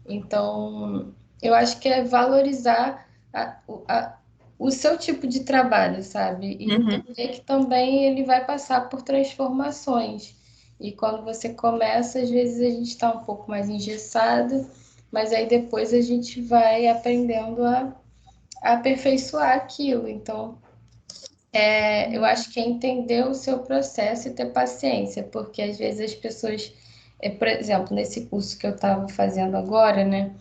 Então, eu acho que é valorizar o seu tipo de trabalho, sabe? E Uhum. entender que também ele vai passar por transformações. E quando você começa, às vezes a gente está um pouco mais engessado, mas aí depois a gente vai aprendendo a aperfeiçoar aquilo. Então, eu acho que é entender o seu processo e ter paciência, porque às vezes as pessoas, por exemplo, nesse curso que eu estava fazendo agora, né?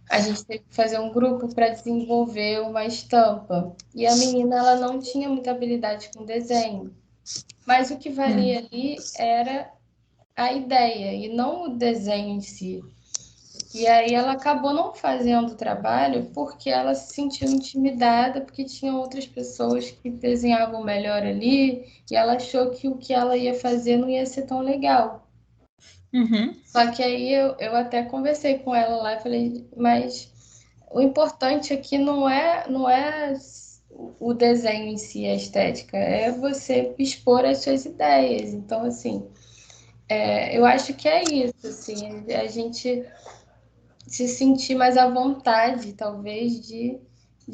A gente teve que fazer um grupo para desenvolver uma estampa. E a menina, ela não tinha muita habilidade com desenho. Mas o que valia ali era a ideia e não o desenho em si. E aí ela acabou não fazendo o trabalho porque ela se sentiu intimidada, porque tinha outras pessoas que desenhavam melhor ali, e ela achou que o que ela ia fazer não ia ser tão legal. Uhum. Só que aí eu até conversei com ela lá e falei, mas o importante aqui não é o desenho em si, a estética, é você expor as suas ideias. Então, assim, eu acho que é isso, assim, a gente se sentir mais à vontade, talvez, de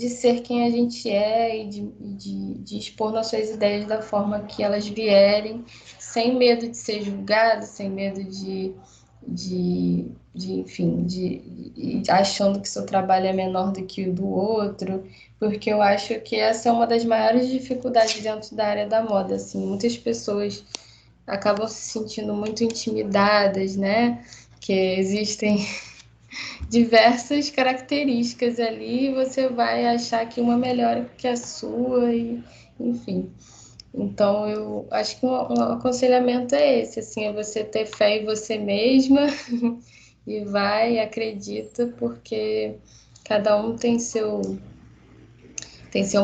ser quem a gente é e de expor nossas ideias da forma que elas vierem, sem medo de ser julgado, sem medo enfim, achando que seu trabalho é menor do que o do outro, porque eu acho que essa é uma das maiores dificuldades dentro da área da moda, assim, muitas pessoas acabam se sentindo muito intimidadas, né? Que existem diversas características ali e você vai achar que uma melhor que a sua, e, enfim. Então, eu acho que um aconselhamento é esse, assim, é você ter fé em você mesma e vai, acredita, porque cada um tem seu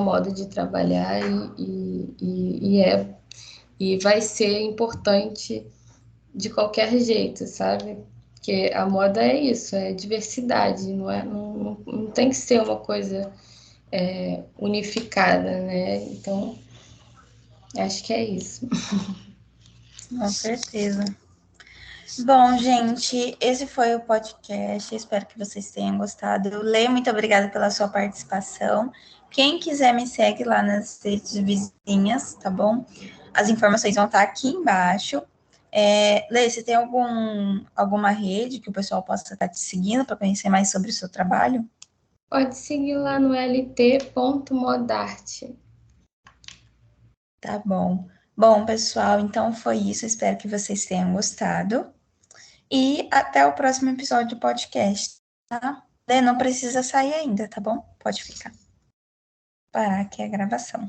modo de trabalhar e vai ser importante de qualquer jeito, sabe? Porque a moda é isso, é diversidade, não tem que ser uma coisa unificada, né? Então, acho que é isso. Com certeza. Bom, gente, esse foi o podcast. Espero que vocês tenham gostado. Lê, muito obrigada pela sua participação. Quem quiser me segue lá nas redes vizinhas, tá bom? As informações vão estar aqui embaixo. Lê, você tem alguma rede que o pessoal possa estar te seguindo para conhecer mais sobre o seu trabalho? Pode seguir lá no lt.modarte. Tá bom. Bom, pessoal, então foi isso. Espero que vocês tenham gostado. E até o próximo episódio do podcast, tá? Não precisa sair ainda, tá bom? Pode ficar. Parar aqui a gravação.